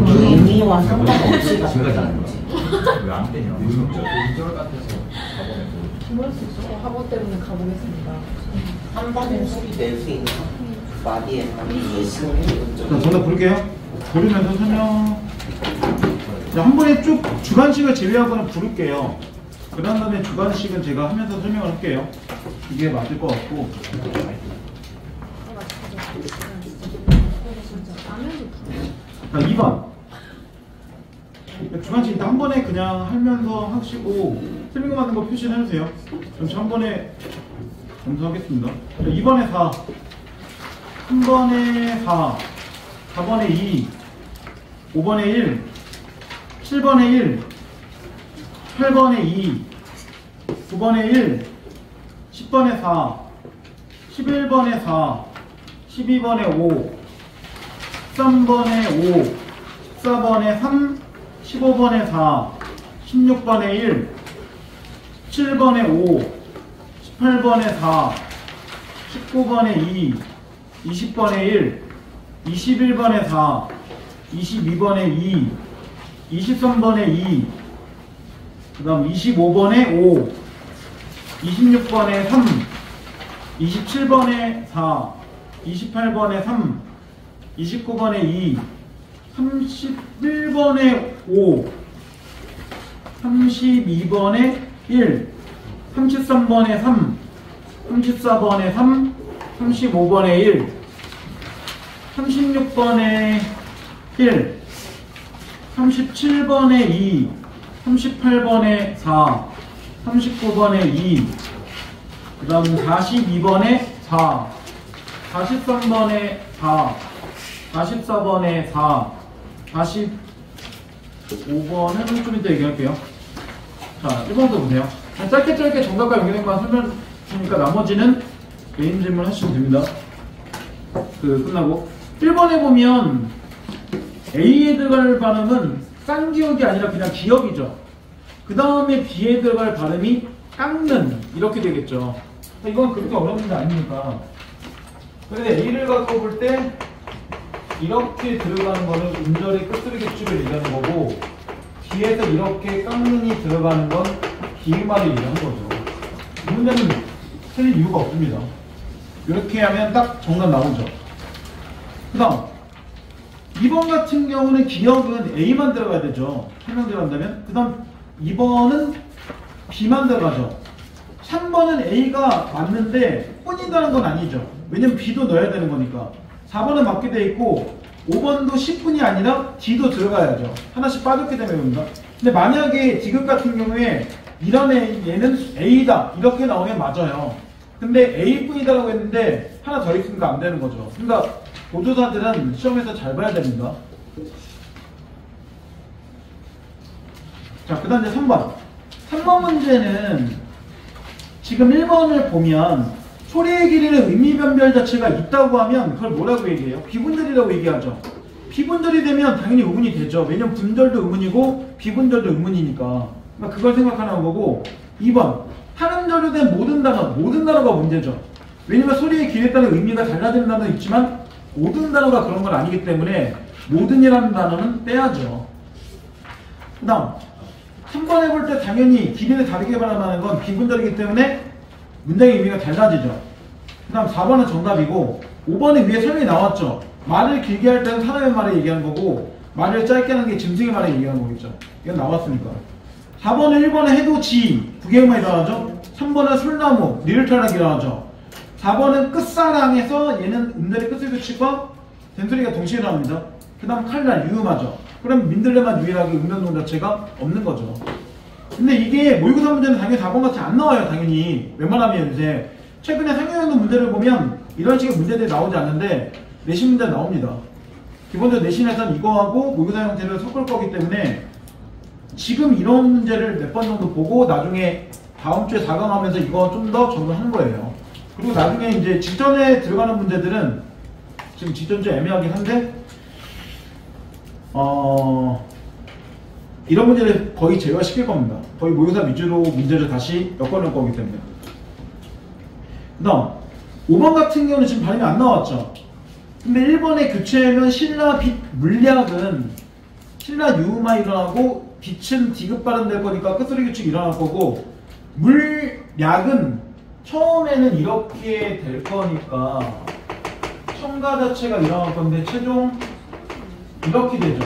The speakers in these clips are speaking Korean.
의미와 상관없이가 들어가는지. 왜안 되냐? 요절 같아서 그럴 수 있어. 학원 때문에 가보겠습니다. 한 번에 소리 낼 수 있는 마디에 담긴 예술이 자, 정답 부를게요. 부르면서 설명. 자, 한 번에 쭉 주관식을 제외하고는 부를게요. 그 다음에 주관식은 제가 하면서 설명을 할게요. 이게 맞을 것 같고. 자, 2번. 주관식 일단 한 번에 그냥 하면서 하시고 틀린 거 맞는 거 표시를 해주세요. 그럼 저 한 번에 검수하겠습니다. 자, 2번에 4, 3번에 4, 4번에 2, 5번에 1, 7번에 1, 8번에 2, 9번에 1, 10번에 4, 11번에 4, 12번에 5, 13번에 5, 14번에 3, 15번에 4, 16번에 1, 17번에 5, 18번에 4, 19번에 2, 20번에 1, 21번에 4, 22번에 2, 23번에 2, 그 다음 25번에 5, 26번에 3, 27번에 4, 28번에 3, 29번에 2, 31번에 5, 32번에 1, 33번에 3, 34번에 3, 35번에 1, 36번에 1, 37번에 2, 38번에 4, 39번에 2, 그 다음 42번에 4, 43번에 4, 44번에 4, 45번은 좀 이따 얘기할게요. 자, 1번부터 보세요. 짧게 정답과 연결된 것만 설명 주니까 나머지는 메인 질문 하시면 됩니다. 끝나고 1번에 보면 A에 들어갈 발음은 쌍기역이 아니라 그냥 기역이죠. 그 다음에 B에 들어갈 발음이 깎는 이렇게 되겠죠. 이건 그렇게 어려운 문제 아닙니까? 그런데 A를 갖고 볼 때 이렇게 들어가는 거는 음절의 끝쓰리개축을 얘기하는 거고, 뒤에서 이렇게 깎는이 들어가는 건 기음말을 얘기하는 거죠. 이 문제는 틀릴 이유가 없습니다. 이렇게 하면 딱 정답 나오죠. 그 다음 2번 같은 경우는 기역은 A만 들어가야 되죠. 설명 들어간다면. 그 다음 2번은 B만 들어가죠. 3번은 A가 맞는데 뿐이다는 건 아니죠. 왜냐면 B도 넣어야 되는 거니까. 4번은 맞게 돼 있고 5번도 10분이 아니라 D도 들어가야죠. 하나씩 빠졌기 때문에 그런가. 근데 만약에 디귿 같은 경우에 이런 얘는 A다 이렇게 나오면 맞아요. 근데 A뿐이다라고 했는데 하나 더 있으니까 안 되는 거죠. 그러니까 보조사들은 시험에서 잘 봐야 됩니다. 자, 그 다음 이제 3번. 3번 문제는 지금 1번을 보면 소리의 길이는 의미변별 자체가 있다고 하면 그걸 뭐라고 얘기해요? 비분절이라고 얘기하죠. 비분절이 되면 당연히 의문이 되죠. 왜냐면 분절도 의문이고 비분절도 의문이니까. 그러니까 그걸 생각하는 거고. 2번. 한음절로 된 모든 단어가 문제죠. 왜냐면 소리의 길이에 따라 의미가 달라지는 단어도 있지만 모든 단어가 그런 건 아니기 때문에 모든이라는 단어는 빼야죠. 그 다음 3번 해볼 때 당연히 길이를 다르게 발음하는 건 비분절이기 때문에 문장의 의미가 달라지죠. 그 다음 4번은 정답이고 5번에 위에 설명이 나왔죠. 말을 길게 할 때는 사람의 말을 얘기하는 거고 말을 짧게 하는 게 짐승의 말을 얘기하는 거겠죠. 이건 나왔으니까. 4번은 1번에 해돋이 구개음이 일어나죠. 3번은 술나무 리을탈락이 일어나죠. 4번은 끝사랑에서 얘는 음절의 끝을 붙이고 된소리가 동시에 나옵니다. 그 다음 칼날 유음하죠. 그럼 민들레만 유일하게 음변동 자체가 없는 거죠. 근데 이게 모의고사 문제는 당연히 4번 같이 안 나와요. 당연히 웬만하면 이제 최근에 상용연도 문제를 보면 이런 식의 문제들이 나오지 않는데 내신 문제 나옵니다. 기본적으로 내신에서는 이거하고 모의고사 형태를 섞을 거기 때문에 지금 이런 문제를 몇 번 정도 보고 나중에 다음 주에 4강 하면서 이거 좀 더 적용한 거예요. 그리고 나중에 이제 직전에 들어가는 문제들은 지금 직전 좀 애매하긴 한데 이런 문제를 거의 제외시킬 겁니다. 거의 모의고사 위주로 문제를 다시 엮어낼 거기 때문에. 그 다음 5번 같은 경우는 지금 발음이 안 나왔죠. 근데 1번의 교체하면 신라 빛 물약은 신라 유음화 일어나고 빛은 디귿 발음될 거니까 끝소리 규칙 일어날 거고, 물약은 처음에는 이렇게 될 거니까 첨가 자체가 일어날 건데 최종 이렇게 되죠.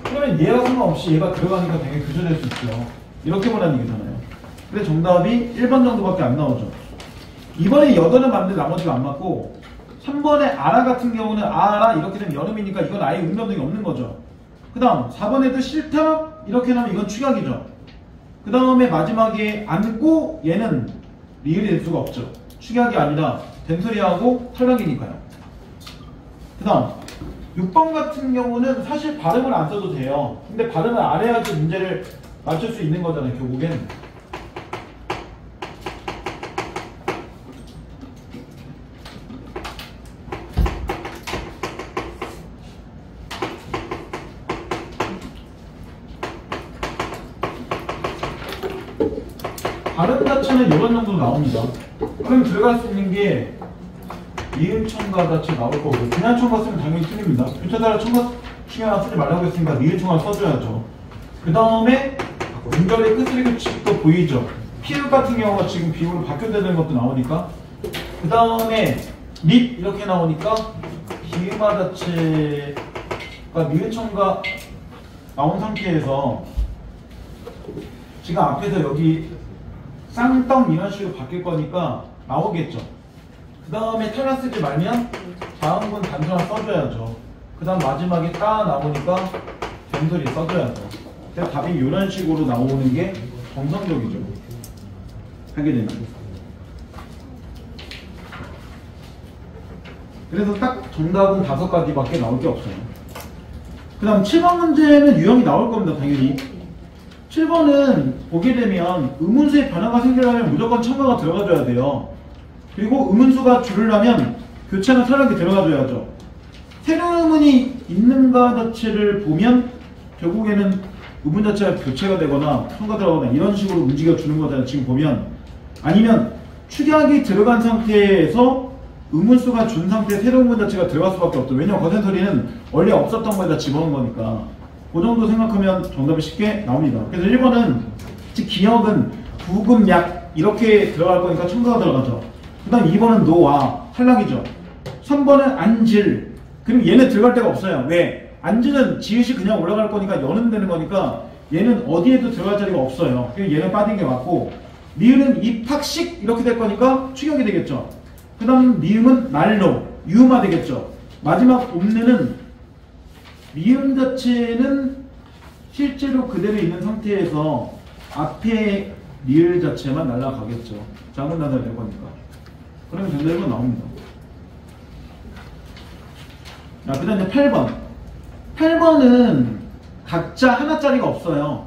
그러면 얘가 상관없이 얘가 들어가니까 당연히 교체될 수 있죠. 이렇게 보라는 얘기잖아요. 근데 정답이 1번 정도밖에 안 나오죠. 이번에 여덟은 맞는데 나머지가 안 맞고, 3번에 아라 같은 경우는 아라 이렇게 되면 여름이니까 이건 아예 음변동이 없는 거죠. 그 다음 4번에도 싫다 이렇게 나오면 이건 축약이죠. 그 다음에 마지막에 안고 얘는 리을이 될 수가 없죠. 축약이 아니라 된소리하고 탈락이니까요. 그 다음 6번 같은 경우는 사실 발음을 안 써도 돼요. 근데 발음을 안 해야지 문제를 맞출 수 있는 거잖아요, 결국엔. 발음 자체는 이런 정도 나옵니다. 그럼 들어갈 수 있는 게 니은 첨가 자체 나올 거고, 그냥 첨가 쓰면 당연히 틀립니다. 교차 따라 첨가 중요한 쓰지 말라고 했으니까 니은 첨가 써줘야죠. 그 다음에 음절의 끝소리 규칙도 보이죠. 피읍 같은 경우가 지금 비율로 바뀌어되는 것도 나오니까. 그 다음에 립 이렇게 나오니까 비음화 자체가 니은 첨가 나온 상태에서 지금 앞에서 여기 쌍떡 이런 식으로 바뀔 거니까 나오겠죠. 그 다음에 탈락 쓰지 말면 다음은 단순화 써줘야죠. 그 다음 마지막에 따 나오니까 된소리 써줘야죠. 그래서 답이 이런 식으로 나오는 게 정상적이죠. 하게 되면. 그래서 딱 정답은 5가지밖에 나올 게 없어요. 그 다음 7번 문제는 유형이 나올 겁니다, 당연히. 7번은 보게 되면 음운수의 변화가 생기려면 무조건 첨가가 들어가줘야 돼요. 그리고 음운수가 줄으려면 교체나 탈락이 들어가줘야죠. 새로운 음운이 있는가 자체를 보면 결국에는 음운 자체가 교체가 되거나 첨가 들어가거나 이런 식으로 움직여 주는 거잖아요. 지금 보면. 아니면 축약이 들어간 상태에서 음운수가 준 상태에 새로운 음운 자체가 들어갈 수밖에 없죠. 왜냐면 거센 소리는 원래 없었던 거에다 집어넣은 거니까. 그 정도 생각하면 정답이 쉽게 나옵니다. 그래서 1번은 즉 기억은 부금 약 이렇게 들어갈 거니까 첨가가 들어가죠. 그 다음 2번은 노와 탈락이죠. 3번은 안질, 그리고 얘는 들어갈 데가 없어요. 왜? 안질은 지읒이 그냥 올라갈 거니까 여는 되는 거니까 얘는 어디에도 들어갈 자리가 없어요. 그래서 얘는 빠진 게 맞고, 리을은 입학식 이렇게 될 거니까 추격이 되겠죠. 그 다음 미음은 날로 유음화 되겠죠. 마지막 옴느는 미음 자체는 실제로 그대로 있는 상태에서 앞에 리을 자체만 날아가겠죠. 작은 단어를 낼 거니까. 그러면 정답은 나옵니다. 자, 그 다음에 8번. 8번은 각자 하나짜리가 없어요.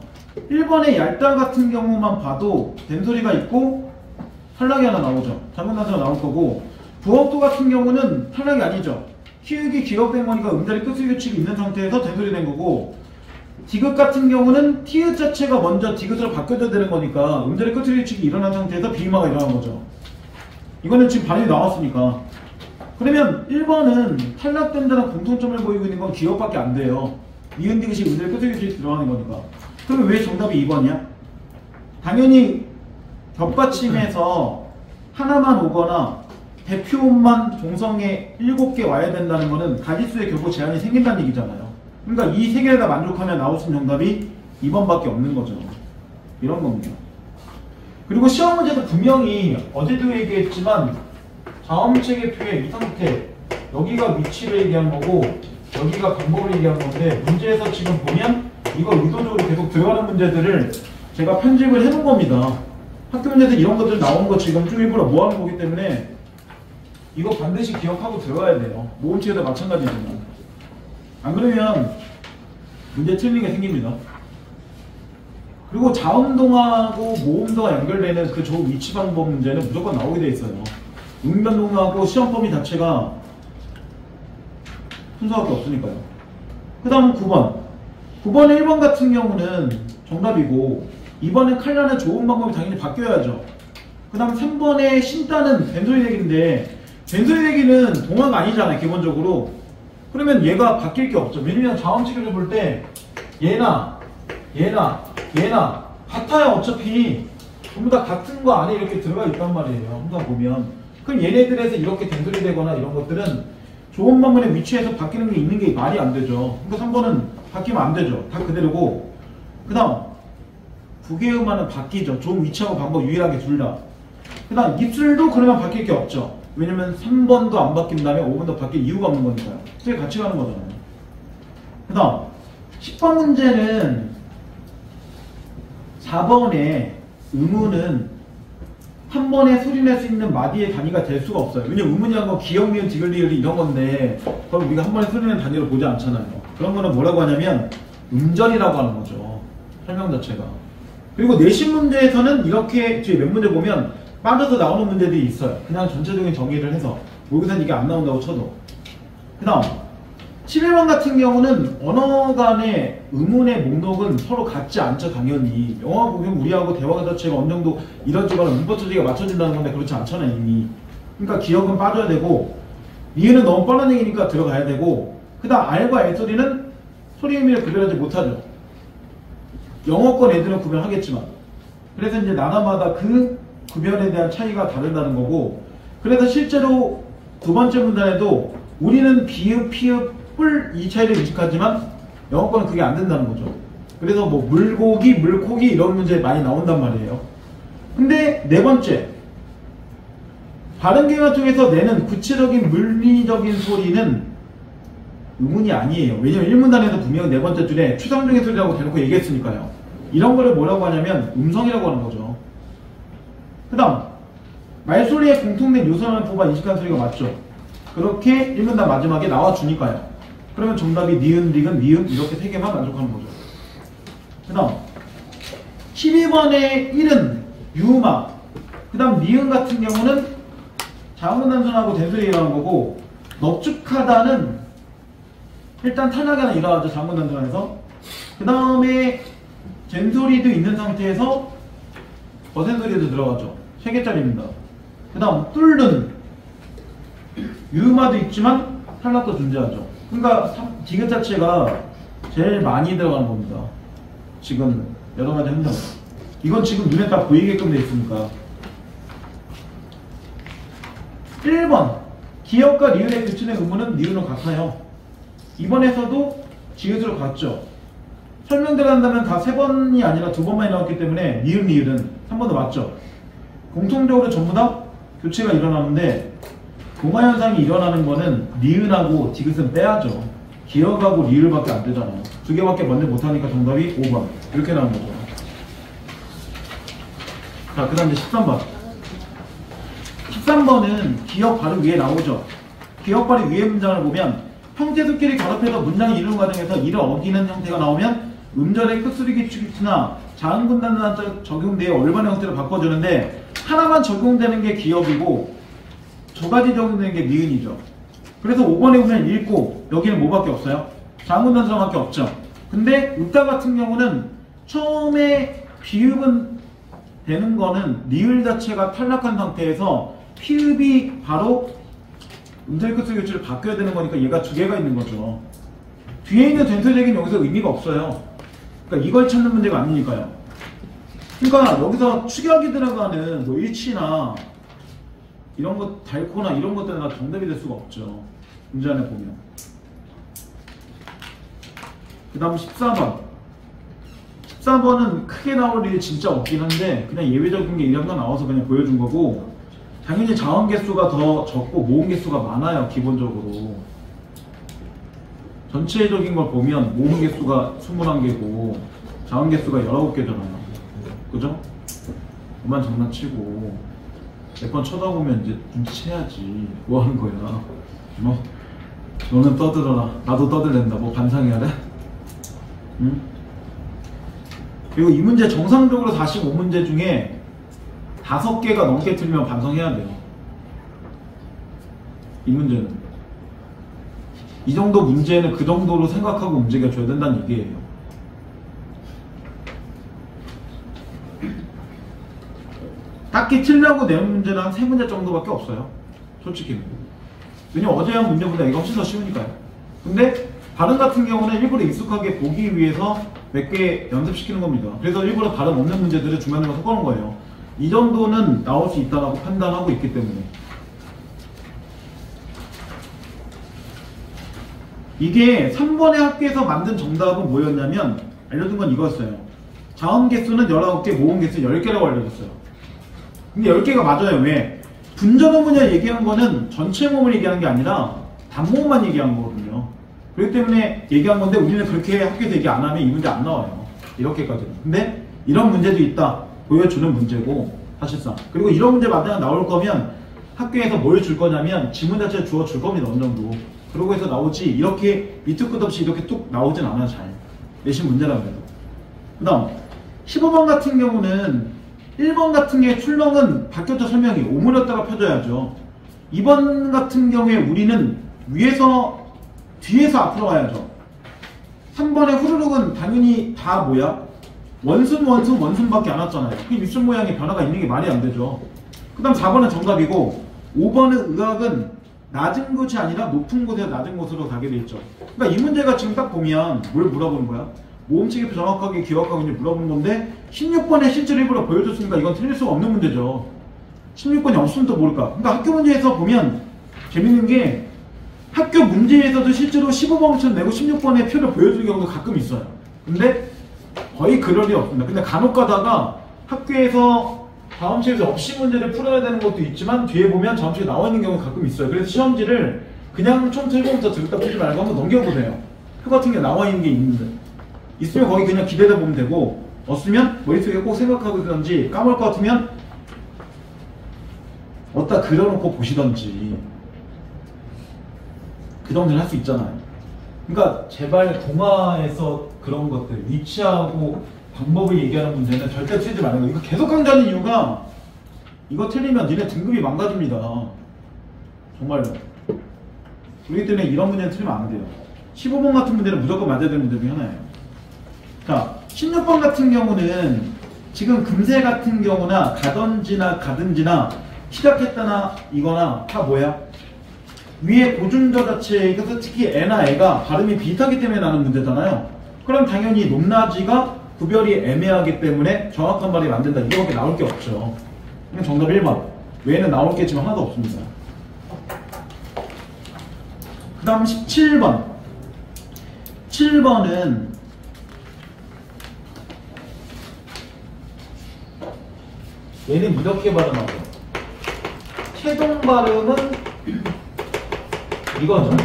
1번의 얄다 같은 경우만 봐도 된소리가 있고 탈락이 하나 나오죠. 작은 단어가 나올 거고, 부업도 같은 경우는 탈락이 아니죠. 키읔이 기억된 거니까 음자리 끝소리 규칙이 있는 상태에서 된소리 된 거고, 디귿 같은 경우는 티읕 자체가 먼저 디귿으로 바뀌어야 되는 거니까 음자리 끝소리 규칙이 일어난 상태에서 비음화가 일어난 거죠. 이거는 지금 발음이 나왔으니까. 그러면 1번은 탈락된다는 공통점을 보이고 있는 건 기억밖에 안 돼요. 니은 디귿이 음자리 끝소리 규칙이 들어가는 거니까. 그러면 왜 정답이 2번이야? 당연히 겹받침에서 하나만 오거나 대표음만 종성에 7개 와야 된다는 거는 가지수의 결국 제한이 생긴다는 얘기잖아요. 그러니까 이 3개를 다 만족하면 나올 수 있는 정답이 2번밖에 없는 거죠. 이런 겁니다. 그리고 시험 문제도 분명히 어제도 얘기했지만 자음체계표의 이 상태, 여기가 위치를 얘기한 거고 여기가 방법을 얘기한 건데, 문제에서 지금 보면 이거 의도적으로 계속 들어가는 문제들을 제가 편집을 해놓은 겁니다. 학교 문제에서 이런 것들 나오는 거 지금 좀 일부러 모아놓은 거기 때문에 이거 반드시 기억하고 들어가야 돼요. 모음치에도 마찬가지지만. 안 그러면 문제 틀린 게 생깁니다. 그리고 자음동하고 모음동화 연결되는 그 조 위치 방법 문제는 무조건 나오게 돼 있어요. 응변동하고 시험 범위 자체가 순서밖에 없으니까요. 그 다음 9번. 9번 1번 같은 경우는 정답이고, 2번은 칼라는 좋은 방법이 당연히 바뀌어야죠. 그 다음 3번의 신따는 된소리 얘기인데, 된소리 대기는 동화가 아니잖아요, 기본적으로. 그러면 얘가 바뀔 게 없죠. 왜냐면 자음치기를 볼 때 얘나 같아요. 어차피 전부 다 같은 거 안에 이렇게 들어가 있단 말이에요. 항상 보면. 그럼 얘네들에서 이렇게 된소리 되거나 이런 것들은 좋은 방문의 위치에서 바뀌는 게 있는 게 말이 안 되죠. 그러니까 3번은 바뀌면 안 되죠. 다 그대로고. 그 다음 부계음화는 바뀌죠. 좋은 위치하고 방법 유일하게 둘 다. 그 다음 입술도 그러면 바뀔 게 없죠. 왜냐면 3번도 안 바뀐다면 5번도 바뀔 이유가 없는 거니까요. 그게 같이 가는 거잖아요. 그 다음 10번 문제는 4번의 의문은 한 번에 소리낼 수 있는 마디의 단위가 될 수가 없어요. 왜냐면 의문이란 건 기역, 미음, 디귿, 리을이 이런 건데 그걸 우리가 한 번에 소리내는 단위로 보지 않잖아요. 그런 거는 뭐라고 하냐면 음절이라고 하는 거죠. 설명 자체가. 그리고 내신 문제에서는 이렇게 뒤에 몇 문제 보면 빠져서 나오는 문제들이 있어요. 그냥 전체적인 정의를 해서 모의고사는 이게 안 나온다고 쳐도. 그 다음 11번 같은 경우는 언어 간의 의문의 목록은 서로 같지 않죠. 당연히 영화 보면 우리하고 대화 자체가 어느 정도 이런저런 문법 처리가 맞춰진다는 건데 그렇지 않잖아요 이미. 그러니까 기억은 빠져야 되고 리을은 너무 뻔한 얘기니까 들어가야 되고 그 다음 R과 L 소리는 소리 의미를 구별하지 못하죠. 영어권 애들은 구별하겠지만 그래서 이제 나라마다 그 구별에 대한 차이가 다르다는 거고 그래서 실제로 두 번째 문단에도 우리는 비읍, 피읍, 뿔 이 차이를 인식하지만 영어권은 그게 안 된다는 거죠. 그래서 뭐 물고기, 물고기 이런 문제 많이 나온단 말이에요. 근데 네 번째 발음계가 쪽에서 내는 구체적인 물리적인 소리는 의문이 아니에요. 왜냐면 1문단에서 분명 네 번째 줄에 추상적인 소리라고 대놓고 얘기했으니까요. 이런 거를 뭐라고 하냐면 음성이라고 하는 거죠. 그 다음 말소리의 공통된 요소를 뽑아 인식한 소리가 맞죠. 그렇게 1문단 마지막에 나와주니까요. 그러면 정답이 니은, 리은, 미음 이렇게 세 개만 만족하는 거죠. 그 다음 12번의 1은 유마 그 다음 니은 같은 경우는 자음문 단순하고 된소리 일어나는 거고 넙죽하다는 일단 탈락이 하나 일어나죠. 자음문 단순에서. 그 다음에 젠소리도 있는 상태에서 거센소리도 들어가죠. 3개짜리입니다. 그 다음 뚫는 유마도 있지만 탈락도 존재하죠. 그러니까 디귿 자체가 제일 많이 들어가는 겁니다. 지금 여러 가지 행동. 이건 지금 눈에 딱 보이게끔 돼 있으니까. 1번 기역과 리을의 교체된 의문은 니은은 같아요. 이번에서도 지읒으로 갔죠. 설명대로 한다면 다 3번이 아니라 2번만이 나왔기 때문에 니은, 리을은 3번도 맞죠. 공통적으로 전부 다 교체가 일어나는데 동화현상이 일어나는 거는 니은하고 디귿은 빼야죠. 기역하고 리을밖에 안 되잖아요. 2개밖에 먼저 못하니까 정답이 5번 이렇게 나온 거죠. 자, 그 다음 이제 13번 13번은 기역 바로 위에 나오죠. 기역 바로 위에 문장을 보면 형태 숫기를 결합해서 문장을 이루는 과정에서 이를 어기는 형태가 나오면 음절의 끝소리 기축이나 자음 분단단 적용되어 올바른 형태로 바꿔주는데 하나만 적용되는 게 기역이고 2가지 적용되는 게 니은이죠. 그래서 5번에 보면 읽고 여기는 뭐밖에 없어요? 자음 분단수밖에 없죠. 근데 음자 같은 경우는 처음에 비읍은 되는 거는 리을 자체가 탈락한 상태에서 피읍이 바로 음절 끝소리 교체를 바뀌어야 되는 거니까 얘가 2개가 있는 거죠. 뒤에 있는 된소리적인 여기서 의미가 없어요. 그러니까 이걸 찾는 문제가 아니니까요. 그러니까 여기서 축약이 들어가는 뭐 일치나 이런 것, 달코나 이런 것들은 다 정답이 될 수가 없죠. 문제 안에 보면. 그 다음 14번 14번은 크게 나올 일이 진짜 없긴 한데 그냥 예외적인 게 1학년 나와서 그냥 보여준 거고 당연히 자음 개수가 더 적고 모음 개수가 많아요. 기본적으로 전체적인 걸 보면 모음 개수가 21개고 자음 개수가 19개잖아요. 그죠? 그만 장난치고 몇 번 쳐다보면 이제 눈치채야지. 뭐 하는 거야? 뭐 너는 떠들어라. 나도 떠들랜다. 뭐 반상해야 돼? 응? 그리고 이 문제 정상적으로 45문제 중에 5개가 넘게 틀리면 반성해야 돼요. 이 문제는. 이 정도 문제는 그 정도로 생각하고 움직여줘야 된다는 얘기예요. 딱히 틀려고 내는 문제는 한 3문제 정도밖에 없어요. 솔직히. 왜냐면 어제 한 문제보다 이거 훨씬 더 쉬우니까요. 근데 발음 같은 경우는 일부러 익숙하게 보기 위해서 몇 개 연습시키는 겁니다. 그래서 일부러 발음 없는 문제들을 중간에 섞어놓은 거예요. 이 정도는 나올 수 있다고 판단하고 있기 때문에. 이게 3번의 학교에서 만든 정답은 뭐였냐면 알려준 건 이거였어요. 자음 개수는 19개, 모음 개수 10개라고 알려줬어요. 근데 10개가 맞아요. 왜? 분전어문이라 얘기한 거는 전체 모음을 얘기하는 게 아니라 단모음만 얘기한 거거든요. 그렇기 때문에 얘기한 건데 우리는 그렇게 학교에서 얘기 안 하면 이 문제 안 나와요. 이렇게까지는. 근데 이런 문제도 있다 보여주는 문제고 사실상. 그리고 이런 문제 만약 나올 거면 학교에서 뭘 줄 거냐면 지문 자체를 주어 줄 겁니다. 어느 정도. 그러고 해서 나오지 이렇게 밑도 끝 없이 이렇게 뚝 나오진 않아요. 잘. 내신 문제라고 해도. 그 다음 15번 같은 경우는 1번 같은 경우에 출렁은 바뀌었죠. 설명이 오므렸다가 펴줘야죠. 2번 같은 경우에 우리는 위에서 뒤에서 앞으로 가야죠. 3번의 후루룩은 당연히 다 뭐야? 원순밖에 안 왔잖아요. 그 입술 모양의 변화가 있는 게 말이 안 되죠. 그 다음 4번은 정답이고 5번은 의학은 낮은 곳이 아니라 높은 곳에서 낮은 곳으로 가게 돼 있죠. 그러니까 이 문제가 지금 딱 보면 뭘 물어보는 거야? 모음치기 정확하게 기억하고 이제 물어보는 건데 16번에 실제로 일부러 보여줬으니까 이건 틀릴 수가 없는 문제죠. 16번이 없으면 또 모를까? 그러니까 학교 문제에서 보면 재밌는 게 학교 문제에서도 실제로 15번처럼 내고 16번의 표를 보여주는 경우도 가끔 있어요. 근데 거의 그럴 리 없습니다. 근데 간혹 가다가 학교에서 다음식에서 없이 문제를 풀어야 되는 것도 있지만 뒤에 보면 다음식에 나와 있는 경우가 가끔 있어요. 그래서 시험지를 그냥 총 틀고부터 들었다 보지 말고 한번 넘겨보세요. 표 같은 게 나와 있는 게 있는데 있으면 거기 그냥 기대다 보면 되고 없으면 머릿속에 꼭 생각하고 있던지 까먹을 것 같으면 어디다 그려놓고 보시던지 그 정도는 할 수 있잖아요. 그러니까 제발 동화에서 그런 것들 위치하고 방법을 얘기하는 문제는 절대 틀리지 말는 거예요. 이거 계속 강조하는 이유가 이거 틀리면 니네 등급이 망가집니다. 정말로. 그렇기 때문에 이런 문제는 틀리면 안 돼요. 15번 같은 문제는 무조건 맞아야 되는 문제 중에 하나예요. 자, 16번 같은 경우는 지금 금세 같은 경우나 가든지나 가든지나 시작했다나 이거나 다 뭐야? 위에 고준저 자체, 이것도 특히 애나 애가 발음이 비슷하기 때문에 나는 문제잖아요. 그럼 당연히 높낮이가 구별이 애매하기 때문에 정확한 발음이 안 된다. 이거밖에 나올 게 없죠. 그럼 정답 1번. 외에는 나올 게 지금 하나도 없습니다. 그 다음 17번. 7번은 얘는 이렇게 발음하죠. 최종 발음은 이거죠.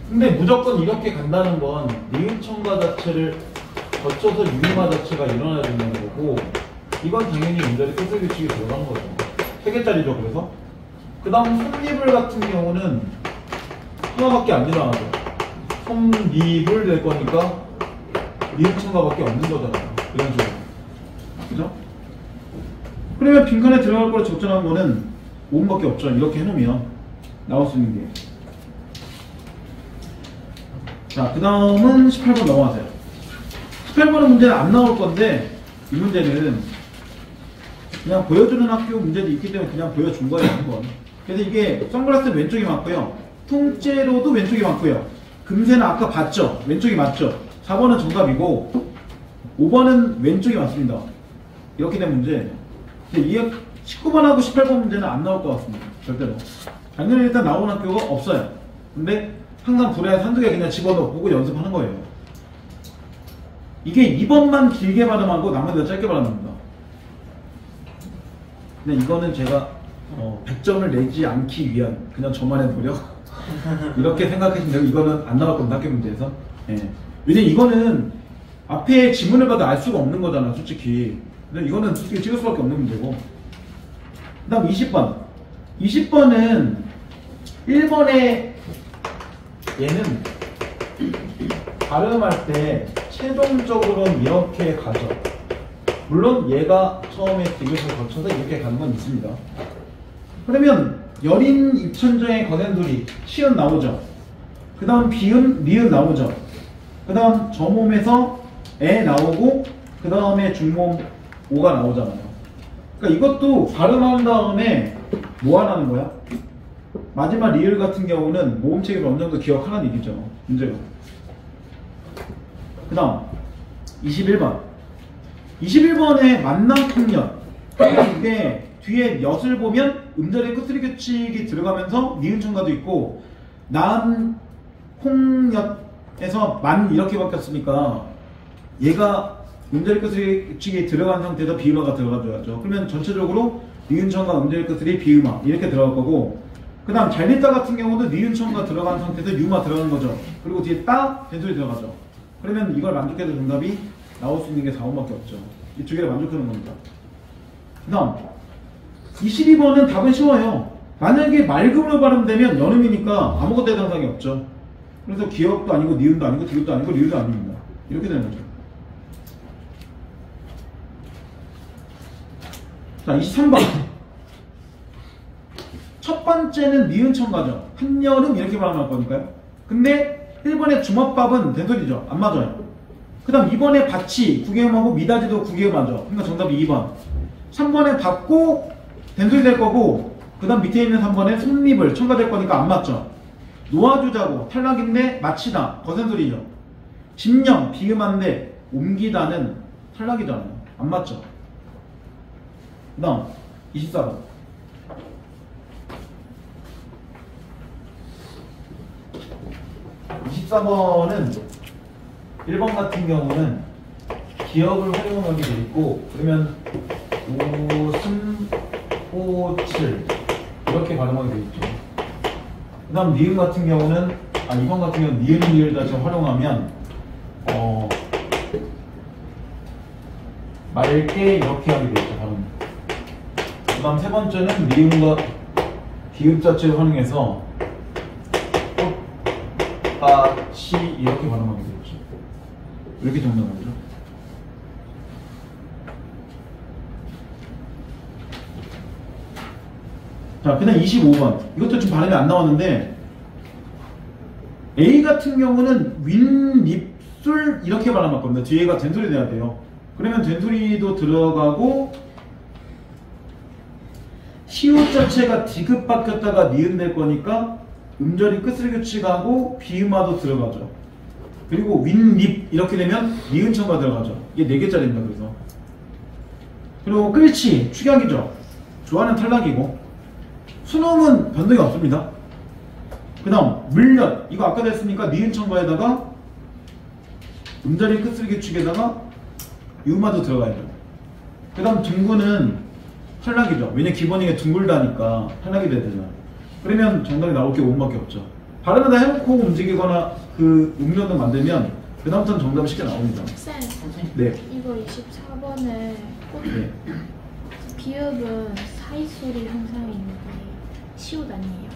근데 무조건 이렇게 간다는 건 니은청가 자체를 거쳐서 유의마 자체가 일어나야 되는 거고 이건 당연히 문제의 뜻의 규칙이 들어간 거죠. 3개짜리죠. 그래서 그 다음 솜니불 같은 경우는 하나밖에 안 일어나죠. 솜니불 될 거니까 니은청가밖에 없는 거잖아요. 이런 식으로. 그죠? 그러면 빈칸에 들어갈 거로 적절한 거는 5분밖에 없죠. 이렇게 해놓으면 나올 수 있는 게. 자, 그 다음은 18번 넘어가세요. 18번은 문제는 안 나올 건데 이 문제는 그냥 보여주는 학교 문제도 있기 때문에 그냥 보여준 거예요. 한번. 그래서 이게 선글라스는 왼쪽이 맞고요. 통째로도 왼쪽이 맞고요. 금세는 아까 봤죠? 왼쪽이 맞죠? 4번은 정답이고 5번은 왼쪽이 맞습니다. 이렇게 된 문제. 근데 이 19번하고 18번 문제는 안 나올 것 같습니다. 절대로. 작년에 일단 나온 학교가 없어요. 근데 항상 불에 한두 개 그냥 집어넣어 보고 연습하는 거예요. 이게 2번만 길게 발음하고 나머지는 짧게 발음합니다. 근데 이거는 제가 100점을 내지 않기 위한 그냥 저만의 노력 이렇게 생각하시면 되고 이거는 안 나올 겁니다. 학교 문제에서. 예. 왜냐면 이거는 앞에 지문을 봐도 알 수가 없는 거잖아 솔직히. 근데 이거는 솔직히 찍을 수밖에 없는 문제고. 그 다음 20번. 20번은 1번에 얘는 발음할 때 최종적으로는 이렇게 가죠. 물론 얘가 처음에 디귿을 거쳐서 이렇게 가는 건 있습니다. 그러면 여린 입천정의 거센돌이 시은 나오죠. 그 다음 비음, 리은 나오죠. 그 다음 저몸에서 에 나오고 그 다음에 중몸 오가 나오잖아요. 그러니까 이것도 발음한 다음에 뭐 하라는 거야? 마지막 리을 같은 경우는 모음체계를 어느 정도 기억하라는 얘기죠. 문제가. 그 다음 21번 21번의 만남 풍년. 이게 뒤에 엿을 보면 음절의 끝소리 규칙이 들어가면서 니은 첨가도 있고 난 홍엿에서 만 이렇게 바뀌었으니까 얘가 음절의 끝소리 규칙이 들어간 상태에서 비음화가 들어가줘야죠. 그러면 전체적으로 니은 첨가 음절의 끝소리 비음화 이렇게 들어갈 거고 그 다음 잘됐다 같은 경우도 니은 첨가 들어간 상태에서 유마 들어가는 거죠. 그리고 뒤에 따 된소리 들어가죠. 그러면 이걸 만족해도 정답이 나올 수 있는 게 4번밖에 없죠. 이 두 개를 만족하는 겁니다. 그 다음 22번은 답은 쉬워요. 만약에 맑음으로 발음되면 연음이니까 아무것도 대상상이 없죠. 그래서 기역도 아니고 니은도 아니고 디귿도 아니고 리을도 아닙니다. 이렇게 되는 거죠. 자 23번 첫 번째는 니은 첨가죠. 한여름 이렇게 발음할 거니까요. 근데 1번의 주먹밥은 된소리죠. 안 맞아요. 그 다음 2번에 밭이 구개음하고 미다지도 구개음하죠. 그러니까 정답이 2번. 3번에 밟고 된소리 될 거고 그 다음 밑에 있는 3번에 손립을 첨가될 거니까 안 맞죠. 놓아주자고 탈락인데 마치다 거센소리죠. 집령 비음한데 옮기다는 탈락이잖아요. 안 맞죠. 그 다음 24번 24번은 1번 같은 경우는 기억을 활용하게 돼 있고 그러면 웃음 꽃을 이렇게 발음하게 돼 있죠. 그 다음 니은 같은 경우는 2번 같은 경우는 니은 리을 다시 활용하면 맑게 이렇게 하게 돼 있죠. 발음. 그 다음 세 번째는 니은과 디귿 자체를 활용해서 꽃밭이 이렇게 발음하게 돼 있죠. 이렇게 정리하죠. 자, 그 다음 25번. 이것도 지금 발음이 안 나왔는데 A 같은 경우는 윗입술 이렇게 발음할 겁니다. 뒤에가 된소리 돼야 돼요. 그러면 된소리도 들어가고 시옷 자체가 디귿 바뀌었다가 니은 될 거니까 음절이 끝을 규칙하고 비음화도 들어가죠. 그리고 윗립 이렇게 되면 니은 첨가 들어가죠. 이게 4개짜리입니다. 그래서 그리고 끌치 축약이죠. 조화는 탈락이고 수능은 변동이 없습니다. 그 다음 물엿 이거 아까 됐으니까 니은 첨가에다가 음절이 끝을 규칙에다가 유마도 들어가야죠. 그 다음 둥근은 탈락이죠. 왜냐 기본이게 둥글다니까 탈락이 돼야 되잖아요. 그러면 정답이 나올 게 5번밖에 없죠. 발음을 다 해놓고 움직이거나 그 음료등 만들면 그 다음부터는 정답이 쉽게 나옵니다. 쌤, 네. 이거 24번에 네. 비읍은 사이소리 형상이 있는데 시옷 아니에요?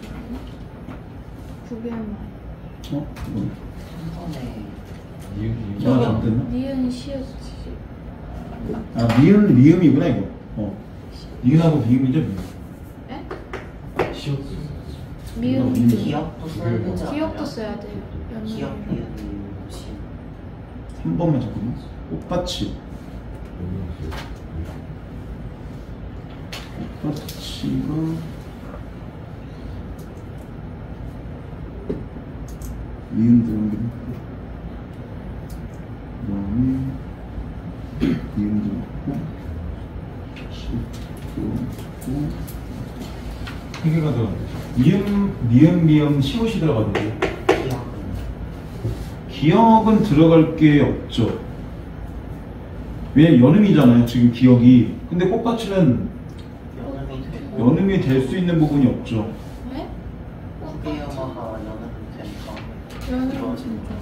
구별만 어? 이유 전화 잘못됐나? 니은 시옷 아 미음 미음이구나 이거. 니은하고 미음이죠 미음. 에? 시옷 미음 기억도 써야 되지 않아요? 기억도 써야 돼요. 기억 연습. 한 번만 잠깐만. 꽃밭이. 꽃밭이가 미음 들어가긴 했고 그다음에 미음 들어갔고 세 개가 들어간대. 미음 시옷이 들어가는데 기억 기억은 들어갈 게 없죠. 왜 연음이잖아요 지금 기억이. 근데 꽃받치는 연음이 되고 연음이 될 수 있는 부분이 없죠. 네? 국비영화가 연음이 되니까 연습 진짜.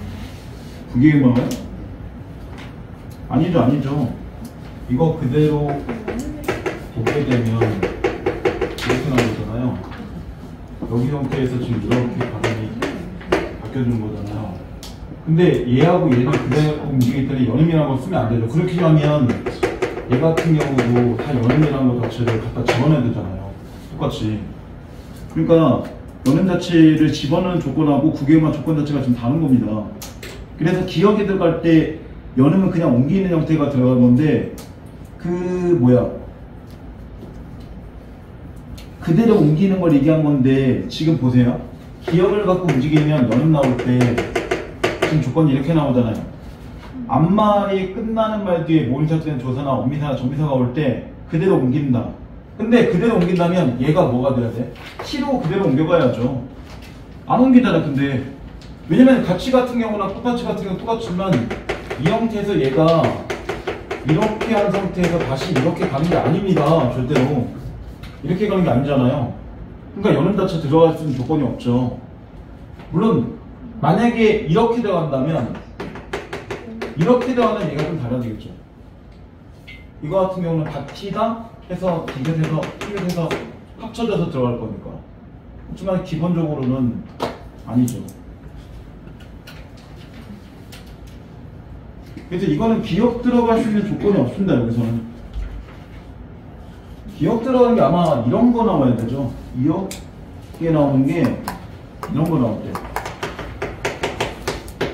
그게 뭐예요? 아니죠. 이거 그대로 보게 되면 이렇게 나오잖아요. 여기 형태에서 지금 이렇게 발음이 바뀌어준 거잖아요. 근데 얘하고 얘랑 그대로 움직이기 때문에 연음이라는 걸 쓰면 안 되죠. 그렇게 하면 얘 같은 경우도 다 연음이라는 것 자체를 갖다 집어넣어야 되잖아요. 똑같이. 그러니까 연음 자체를 집어넣는 조건하고 구개음한 조건 자체가 좀 다른 겁니다. 그래서 기억이 들어갈 때 연음은 그냥 옮기는 형태가 들어간 건데 그대로 옮기는 걸 얘기한 건데 지금 보세요. 기억을 갖고 움직이면 연음 나올 때 지금 조건이 이렇게 나오잖아요. 앞말이 끝나는 말 뒤에 모의사된 조사나 엄미사나 정미사가 올 때 그대로 옮긴다. 근데 그대로 옮긴다면 얘가 뭐가 돼야 돼? T로 그대로 옮겨가야죠. 안 옮기잖아. 근데 왜냐면 가치 같은 경우나 똑같이 같은 경우 똑같지만 이 형태에서 얘가 이렇게 한 상태에서 다시 이렇게 가는 게 아닙니다. 절대로 이렇게 가는 게 아니잖아요. 그러니까 연음 자체 들어갈 수 있는 조건이 없죠. 물론 만약에 이렇게 들어간다면 이렇게 들어가면 얘가 좀 달라지겠죠. 이거 같은 경우는 바티다 해서 디귿해서 티귿해서 합쳐져서 들어갈 거니까. 하지만 기본적으로는 아니죠. 그래서 이거는 기억 들어갈 수 있는 조건이 없습니다. 여기서는 기억 들어가는 게 아마 이런 거 나와야 되죠. 이렇게 나오는 게 이런 거 나올 때,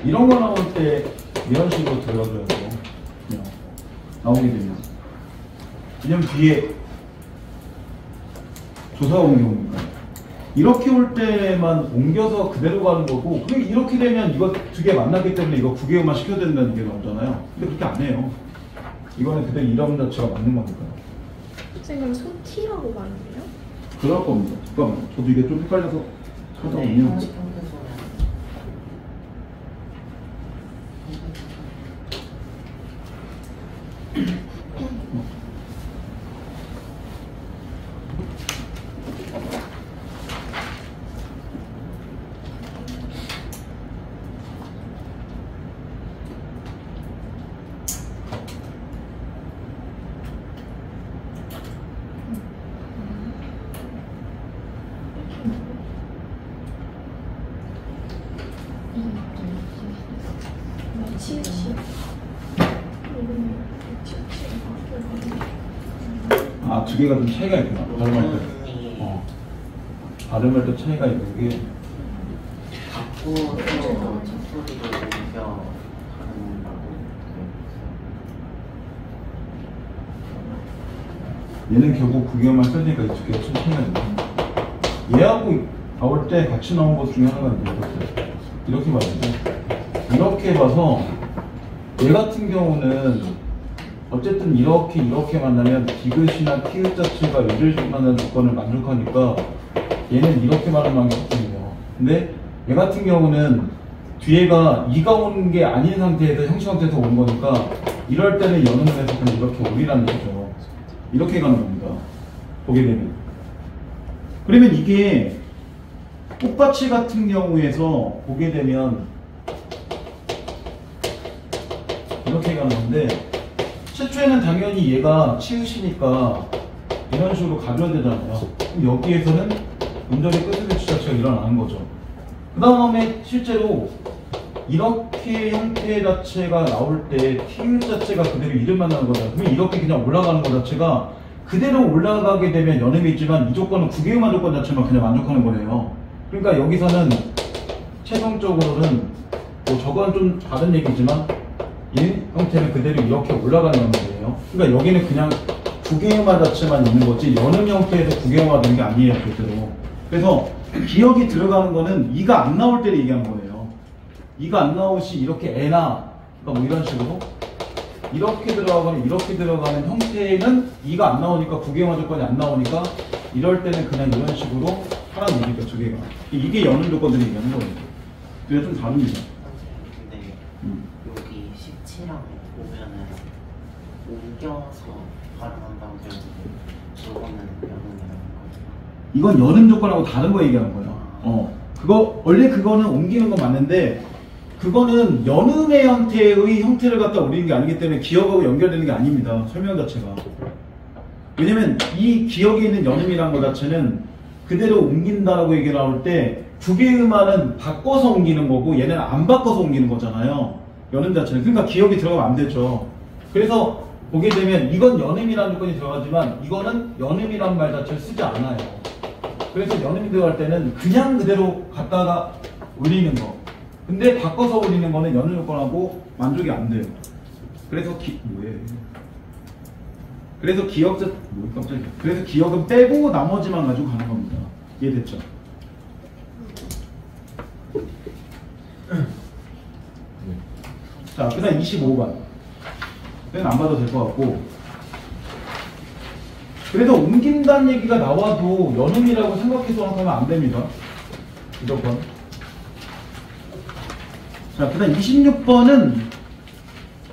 이런 거 나올 때 이런 식으로 들어가줘야 돼요. 그냥 나오게 되면. 왜냐면 뒤에 조사가 오는 경우니까. 이렇게 올 때만 옮겨서 그대로 가는 거고, 그럼 이렇게 되면 이거 두 개 만났기 때문에 이거 9개만 시켜야 된다는 게 나오잖아요. 근데 그렇게 안 해요. 이거는 그대로 이름 자체가 맞는 거니까. 선생님 소티라고 말해요? 그럴 겁니다. 잠깐만, 저도 이게 좀 헷갈려서 하다 네, 보면. 형식 평균소는 아, 두 개가 좀 차이가 있구나. 발음할 때. 네. 발음할 때 차이가 있는 게. 바꾸어서 첫소리를 옮겨 가는다고 얘는 결국 구경만 쓰니까 이 두 개가 좀 차이가 있네. 얘하고 나올 때 같이 나온 것 중에 하나가 이렇게 봐야죠. 이렇게 봐서 얘 같은 경우는 어쨌든 이렇게 만나면 디귿이나 티귿 자체가 얘를 만나는 조건을 만족하니까 얘는 이렇게 말하는 게 없거든요. 근데 얘 같은 경우는 뒤에가 이가 오는 게 아닌 상태에서 형식 상태에서 오는 거니까 이럴 때는 연음을 해서 그냥 이렇게 올리라는 거죠. 이렇게 가는 겁니다. 보게 되면. 그러면 이게 꽃받치 같은 경우에서 보게 되면 이렇게 가는 건데, 최초에는 당연히 얘가 치읓이니까 이런 식으로 가져야 되잖아요. 그럼 여기에서는 음절의 끝의 배치 자체가 일어나는 거죠. 그 다음에 실제로 이렇게 형태 자체가 나올 때 티귿 자체가 그대로 이름 만나는 거잖아요. 그러면 이렇게 그냥 올라가는 것 자체가 그대로 올라가게 되면 연음이 있지만 이 조건은 구개음한 조건 자체만 그냥 만족하는 거예요. 그러니까 여기서는 최종적으로는 뭐 저건 좀 다른 얘기지만 이 형태는 그대로 이렇게 올라가는 연음이에요. 그러니까 여기는 그냥 구개음화 자체만 있는 거지 연음 형태에서 구개음화 되는 게 아니에요, 절대로. 그래서 기억이 들어가는 거는 이가 안 나올 때를 얘기하는 거예요. 이가 안 나오시 이렇게 애나 그러니까 뭐 이런 식으로 이렇게 들어가거나 이렇게 들어가는 형태는 이가 안 나오니까 구개음화 조건이 안 나오니까 이럴 때는 그냥 이런 식으로 하라는 얘기죠, 두 개가. 이게 연음 조건들이 얘기하는 거예요. 그게 좀 다릅니다. 근데 여기 17하고 보면은 옮겨서 발음한다고 되는데 저거는 연음이라는 거예요. 이건 연음 조건하고 다른 거 얘기하는 거예요. 그거 원래 그거는 옮기는 건 맞는데 그거는 연음의 형태의 형태를 갖다 올리는 게 아니기 때문에 기억하고 연결되는 게 아닙니다. 설명 자체가. 왜냐면 이 기억에 있는 연음이라는 것 자체는 그대로 옮긴다라고 얘기 나올 때 구개음화는 바꿔서 옮기는 거고 얘는 안 바꿔서 옮기는 거잖아요. 연음 자체는. 그러니까 기억이 들어가면 안 되죠. 그래서 보게 되면 이건 연음이라는 조건이 들어가지만 이거는 연음이라는 말 자체를 쓰지 않아요. 그래서 연음이 들어갈 때는 그냥 그대로 갖다가 올리는 거. 근데 바꿔서 올리는 거는 연음 조건하고 만족이 안 돼요. 그래서 뭐예요? 그래서 그래서 기억은 빼고 나머지만 가지고 가는 겁니다. 이해됐죠? 자, 그 다음 25번. 그건 안 봐도 될 것 같고. 그래서 옮긴다는 얘기가 나와도 연음이라고 생각해서 하면 안 됩니다. 무조건. 자, 그 다음 26번은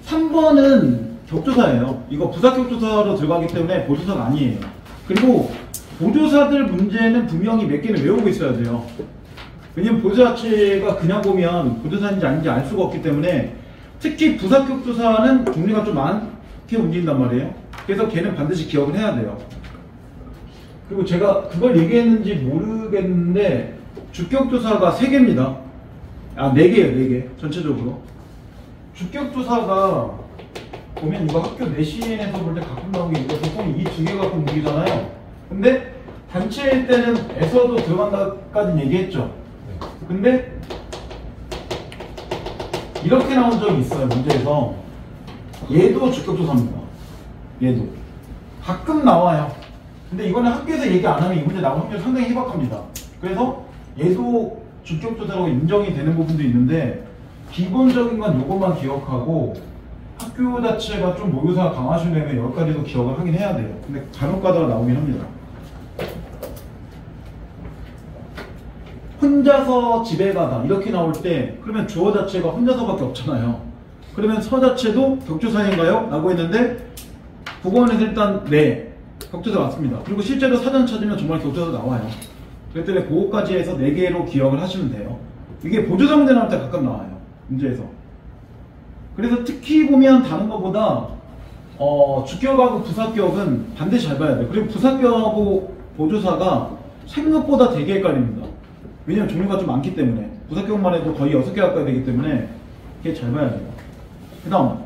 3번은 격조사예요. 이거 부사격조사로 들어가기 때문에 보조사가 아니에요. 그리고 보조사들 문제는 분명히 몇 개는 외우고 있어야 돼요. 왜냐면 보조 자체가 그냥 보면 보조사인지 아닌지 알 수가 없기 때문에 특히 부사격조사는 종류가 좀 많게 움직인단 말이에요. 그래서 걔는 반드시 기억을 해야 돼요. 그리고 제가 그걸 얘기했는지 모르겠는데 주격조사가 3개입니다. 아, 4개예요, 4개. 전체적으로. 주격조사가 보면 이거 학교 내신에서 볼 때 가끔 나오는 게 있고 보통 이 2개 갖고 움직이잖아요. 근데 단체일 때는 에서도 들어간다까지 얘기했죠. 근데 이렇게 나온 적이 있어요, 문제에서. 얘도 주격조사입니다. 얘도. 가끔 나와요. 근데 이거는 학교에서 얘기 안 하면 이 문제 나올 확률이 상당히 희박합니다. 그래서 얘도 주격조사라고 인정이 되는 부분도 있는데 기본적인 건 요것만 기억하고 학교 자체가 좀 모의고사가 강하시려면 여기까지도 기억을 하긴 해야 돼요. 근데 간혹 가다가 나오긴 합니다. 혼자서 집에 가다 이렇게 나올 때 그러면 주어 자체가 혼자서밖에 없잖아요. 그러면 서 자체도 격조사인가요? 라고 했는데 국어원에서 일단 네, 격조사 맞습니다. 그리고 실제로 사전 찾으면 정말 격조사 나와요. 그렇기 때문에 그거까지 해서 4개로 기억을 하시면 돼요. 이게 보조사 문제 나올 때 가끔 나와요, 문제에서. 그래서 특히 보면 다른 것보다 주격하고 부사격은 반드시 잘 봐야 돼요. 그리고 부사격하고 보조사가 생각보다 되게 헷갈립니다. 왜냐면 종류가 좀 많기 때문에. 부사격만 해도 거의 6개 가까이 되기 때문에 되게 잘 봐야 돼요. 그 다음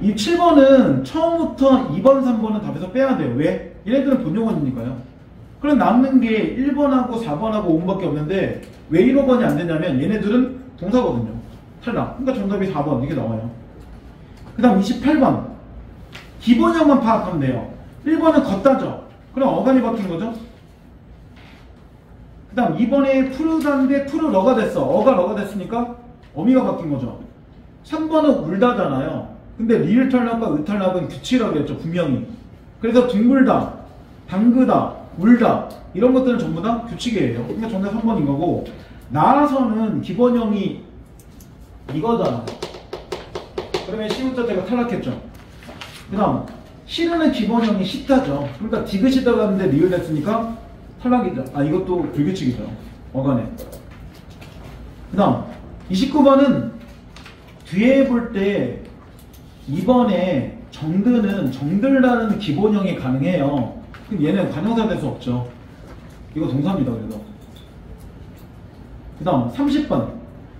이 7번은 처음부터 2번, 3번은 답에서 빼야 돼요. 왜? 얘네들은 본용어니까요. 그럼 남는 게 1번하고 4번하고 5번밖에 없는데 왜 1, 5번이 안 되냐면 얘네들은 동사거든요. 탈락. 그러니까 정답이 4번 이렇게 나와요. 그 다음 28번 기본형만 파악하면 돼요. 1번은 걷다죠. 그럼 어간이 바뀐 거죠. 그 다음 2번에 푸르다인데 푸르러가 됐어. 어가 러가 됐으니까 어미가 바뀐 거죠. 3번은 울다잖아요. 근데 리을 탈락과 의탈락은 규칙이라고 했죠, 분명히. 그래서 둥글다, 담그다, 울다 이런 것들은 전부 다 규칙이에요. 그러니까 정답 3번인 거고, 나아서는 기본형이 이거잖아. 그러면 시문자체가 탈락했죠. 그 다음 시르는 기본형이 시타죠. 그러니까 디귿이다가 하는데 리을 됐으니까 탈락이죠. 아, 이것도 불규칙이죠, 어간에. 그 다음 29번은 뒤에 볼 때 2번에 정드는 정들다는 기본형이 가능해요. 그럼 얘는 관형사 될 수 없죠. 이거 동사입니다. 그래도. 그 다음 30번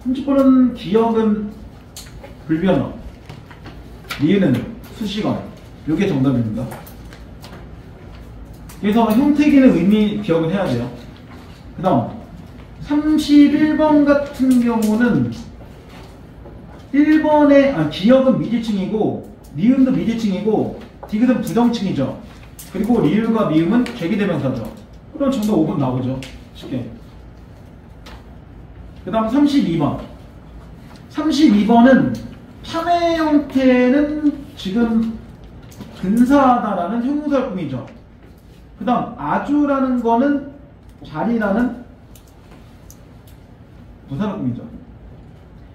30번은 기억은 불변어, 리을은 수식어, 이게 정답입니다. 그래서 형태기는 의미 기억을 해야 돼요. 그 다음 31번 같은 경우는 1번에 기억은 미지층이고 미음도 미지층이고 디귿은 부정층이죠. 그리고 리을과 미음은 계기대명사죠. 그럼 정답 5번 나오죠, 쉽게. 그 다음 32번 32번은 참회 형태는 지금 근사하다라는 형용사를 꾸미죠. 그 다음 아주라는 거는 잘이라는 부사를 꾸미죠.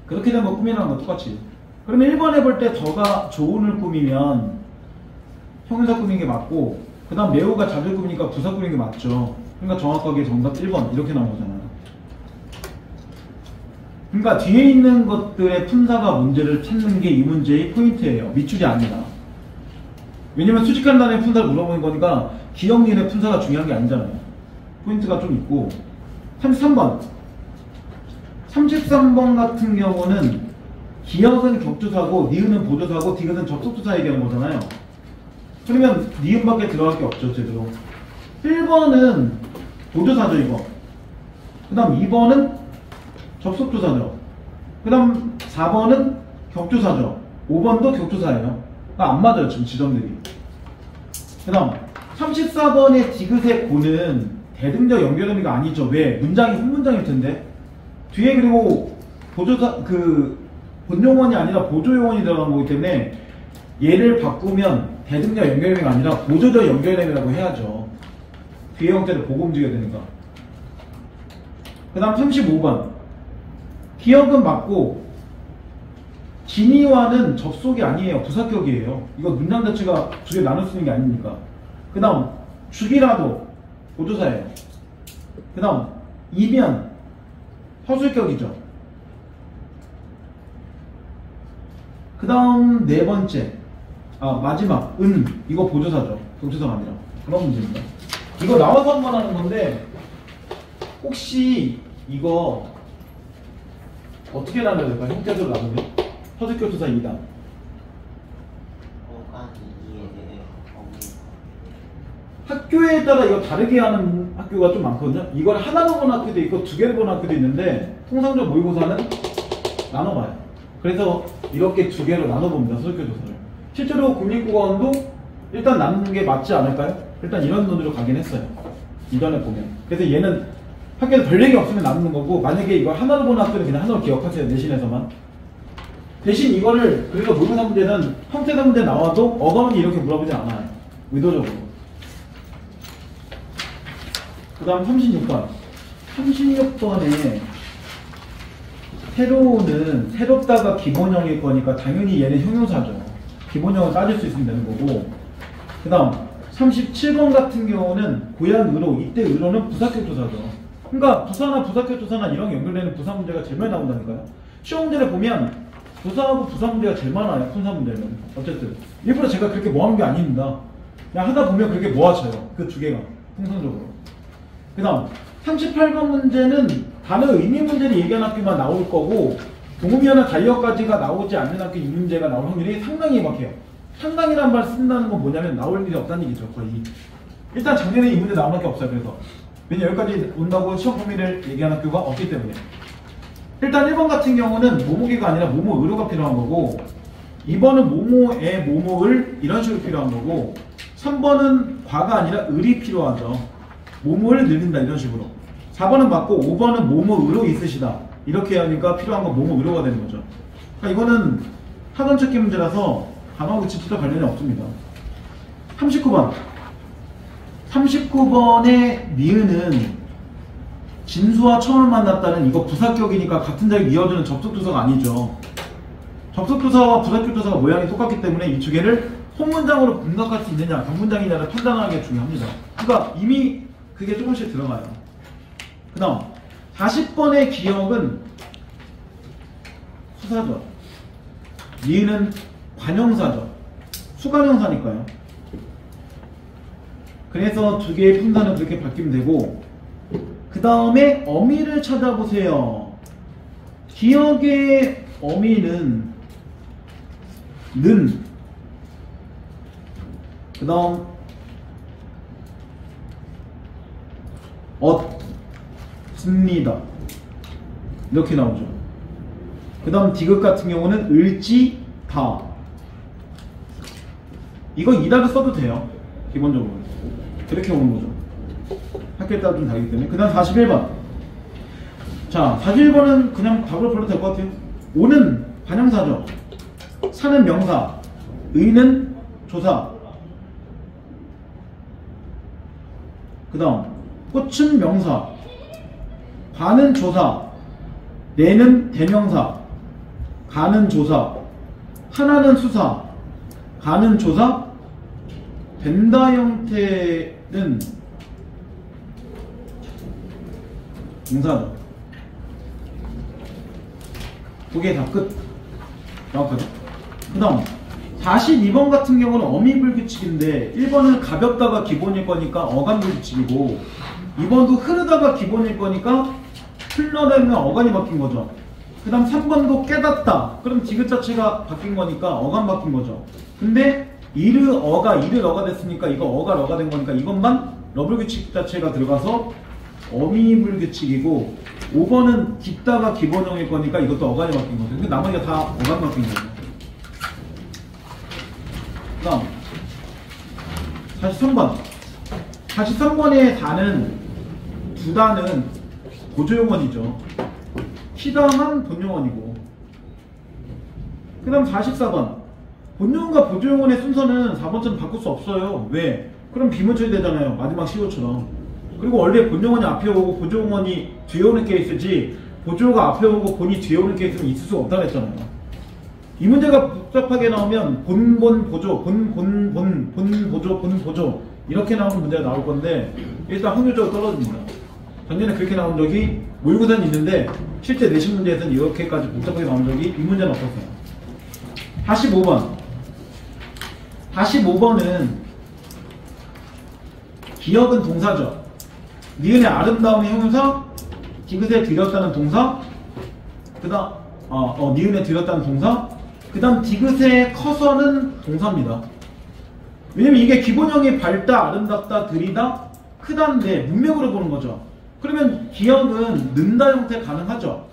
그렇게 되면 뭐 꾸미는 거 똑같이. 그러면 1번에 볼 때 더가 조운을 꾸미면 형용사 꾸미는 게 맞고, 그 다음 매우가 자주 꾸미니까 부사 꾸미는 게 맞죠. 그러니까 정확하게 정답 1번 이렇게 나온 거잖아요. 그러니까 뒤에 있는 것들의 품사가 문제를 찾는 게 이 문제의 포인트예요. 밑줄이 아니라. 왜냐면 수직한 단어의 품사를 물어보는 거니까 기억니은의 품사가 중요한 게 아니잖아요. 포인트가 좀 있고. 33번 33번 같은 경우는 기억은 격조사고 니은은 보조사고 디귿은 접속조사 얘기하는 거잖아요. 그러면 니은밖에 들어갈 게 없죠, 제대로. 1번은 보조사죠, 이거. 그 다음 2번은 접속조사죠. 그 다음 4번은 격조사죠. 5번도 격조사예요. 안 맞아요, 지금 지점들이. 그 다음 34번의 디귿의 고는 대등적 연결 의미가 아니죠. 왜? 문장이 혼문장일 텐데. 뒤에 그리고 보조사 그 본용어이 아니라 보조용어이 들어간 거기 때문에 얘를 바꾸면 대등적 연결 의미가 아니라 보조적 연결 의미라고 해야죠. 뒤에 형태를 보고 움직여야 되니까. 그 다음 35번 기억은 맞고 진이와는 접속이 아니에요. 부사격이에요. 이거 문장 자체가 두 개 나눌 수 있는 게 아닙니까? 그 다음 죽이라도 보조사예요. 그 다음 이면 허술격이죠. 그 다음 네 번째 마지막 이거 보조사죠. 동사가 아니라. 그런 문제입니다. 이거 나와서 한번 하는 건데 혹시 이거 어떻게 나눠야 될까? 형태로 나누면 허술격 조사 2단. 어간이 이해돼. 학교에 따라 이거 다르게 하는 학교가 좀 많거든요. 이걸 하나로 보는 학교도 있고 두 개로 보는 학교도 있는데 통상적으로 모의고사는 나눠봐요. 그래서 이렇게 두 개로 나눠봅니다. 서술교 조사를. 실제로 국립국어원도 일단 나누는 게 맞지 않을까요? 일단 이런 논으로 가긴 했어요. 이전에 보면. 그래서 얘는 학교에서 별 얘기 없으면 나누는 거고, 만약에 이거 하나로 보는 학교는 그냥 하나로 기억하세요. 내신에서만. 대신 이거를 그래서 모의고사 문제는 형태사 문제 나와도 어감은 이렇게 물어보지 않아요. 의도적으로. 그 다음 36번. 36번에 새로는 새롭다가 기본형일 거니까 당연히 얘는 형용사죠. 기본형을 따질 수 있으면 되는 거고. 그 다음 37번 같은 경우는 고향의로, 이때 의로는 부사격 조사죠. 그러니까 부사나 부사격 조사나 이런 연결되는 부사 문제가 제일 많이 나온다니까요. 시험 문제를 보면 부사하고 부사 문제가 제일 많아요. fun사 문제는. 어쨌든 일부러 제가 그렇게 모아놓은 게 아닙니다. 그냥 하다 보면 그렇게 모아져요. 그 두 개가 통상적으로. 그 다음 38번 문제는 단어 의미 문제를 얘기한 학교만 나올 거고, 동음이나 다이어까지가 나오지 않는 학교 이 문제가 나올 확률이 상당히 막해요. 상당이란 말 쓴다는 건 뭐냐면 나올 일이 없다는 얘기죠. 거의. 일단 작년에 이 문제 나온 학교 없어요. 그래서 왜냐 여기까지 온다고 시험 범위를 얘기한 학교가 없기 때문에. 일단 1번 같은 경우는 모모기가 아니라 모모의로가 필요한 거고, 2번은 모모에 모모을 이런 식으로 필요한 거고, 3번은 과가 아니라 을이 필요하죠. 모모를 늘린다 이런 식으로. 4번은 맞고 5번은 모모의로 있으시다 이렇게 하니까 필요한 건 모모의로가 되는 거죠. 그러니까 이거는 학원 찾기 문제라서 단어하고 직접 관련이 없습니다. 39번 39번의 니은은 진수와 처음을 만났다는 이거 부사격이니까 같은 자리 이어주는 접속조사가 아니죠. 접속조사와 부사격조사가 모양이 똑같기 때문에 이 두 개를 혼문장으로 분석할 수 있느냐 단문장이냐를 판단하는 게 중요합니다. 그러니까 이미 그게 조금씩 들어가요. 그 다음 40번의 기억은 수사죠. 니은은 관형사죠. 수관형사니까요. 그래서 두 개의 분단은 그렇게 바뀌면 되고, 그 다음에 어미를 찾아보세요. 기억의 어미는 는, 그 다음 습니다 이렇게 나오죠. 그 다음 디귿 같은 경우는 을지 다. 이거 이다를 써도 돼요. 기본적으로 그렇게 오는 거죠. 학교에 따라 좀 다르기 때문에. 그 다음 41번. 자 41번은 그냥 답으로 불러도 될 것 같아요. 오는 관형사죠. 사는 명사, 의는 조사. 그 다음 꽃은 명사, 가는 조사, 내는 대명사, 가는 조사, 하나는 수사, 가는 조사, 된다 형태는 동사죠. 두 개 다 끝. 정확하죠? 그 다음 42번 같은 경우는 어미불규칙인데 1번은 가볍다가 기본일 거니까 어간불규칙이고, 2번도 흐르다가 기본일 거니까 흘러내면 어간이 바뀐 거죠. 그 다음 3번도 깨닫다. 그럼 디귿 자체가 바뀐 거니까 어간 바뀐 거죠. 근데 이르어가 됐으니까 이거 어가 러가 된 거니까 이것만 러불규칙 자체가 들어가서 어미불규칙이고, 5번은 딛다가 기본형일 거니까 이것도 어간이 바뀐 거죠. 근데 나머지가 다 어간 바뀐 거죠. 그 다음 43번. 43번의 단은 두 단은 보조용언이죠. 키다만 본용언이고. 그 다음 44번. 본용언과 보조용언의 순서는 4번처럼 바꿀 수 없어요. 왜? 그럼 비문철이 되잖아요. 마지막 시효처럼. 그리고 원래 본용언이 앞에 오고 보조용언이 뒤에 오는 케이스지, 보조가 앞에 오고 본이 뒤에 오는 케이스는 있을 수가 없다고 했잖아요. 이 문제가 복잡하게 나오면 보조, 보조 이렇게 나오는 문제가 나올 건데 일단 확률적으로 떨어집니다. 작년에 그렇게 나온 적이 모의고사는 있는데 실제 내신 문제에서는 이렇게까지 복잡하게 나온 적이 이 문제는 없었어요. 45번은 기억은 동사죠. 니은의 아름다움의 형용사, 디귿에 들였다는 동사, 그 다음 니은에 들였다는 동사, 그 다음 디귿에 커서는 동사입니다. 왜냐면 이게 기본형이 밝다, 아름답다, 들이다, 크다인데 문맥으로 보는 거죠. 그러면 기억은 는다 형태 가능하죠.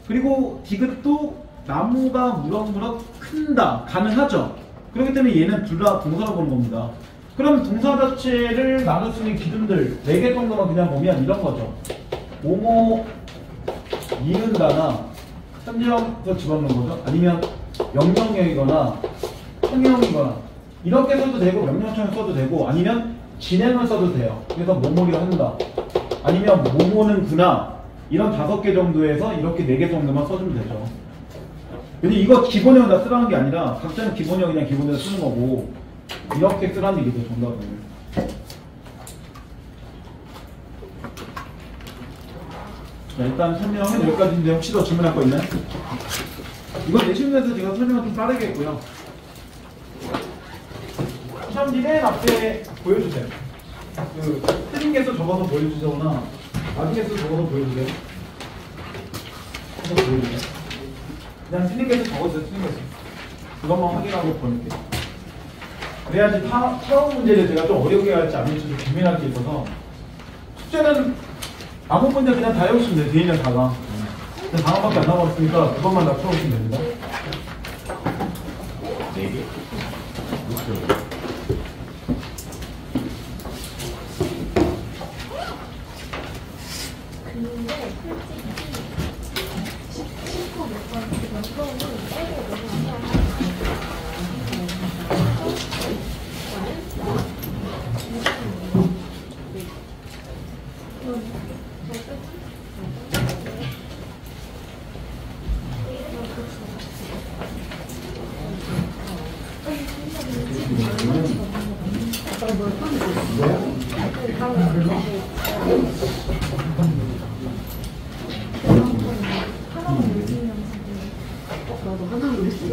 그리고 디귿도 나무가 무럭무럭 큰다 가능하죠. 그렇기 때문에 얘는 둘 다 동사로 보는 겁니다. 그럼 동사 자체를 나눌 수 있는 기준들 4개 정도만 그냥 보면 이런 거죠. 뭐뭐 이은다나 현재형에서 집어넣는 거죠. 아니면 명령형이거나 형용이거나 이렇게 써도 되고 명령형을 써도 되고 아니면 진행을 써도 돼요. 그래서 뭐뭐를 한다. 아니면 뭐뭐는 구나 이런 5개 정도에서 이렇게 4개 정도만 써주면 되죠. 근데 이거 기본형을 다 쓰라는 게 아니라 각자는 기본형 그냥 기본형을 쓰는 거고 이렇게 쓰라는 얘기죠. 정답을. 자, 일단 설명은 여기까지인데 혹시 더 질문할 거 있나요? 이건 내신문에서 제가 설명을 좀 빠르게 했고요. 시험지 맨 앞에 보여주세요. 틀린게서 적어서 보여주거나 나중에서 적어서 보여주세요. 적어서 보여주세요. 그냥 틀린게서 적어주세요. 틀린게서. 그것만 확인하고 보낼게요. 그래야지 처음 문제를 제가 좀 어렵게 할지 안 할지 좀 고민할 게 있어서 숙제는 아무 문제 그냥 다 해오시면 돼요. 대인형 다가. 다음밖에 안 남았으니까 그것만 다 풀어오시면 됩니다. 4개? 근데 솔직히 10호 몇번 그런 거는 빼고 너무 나도 하나 그랬어.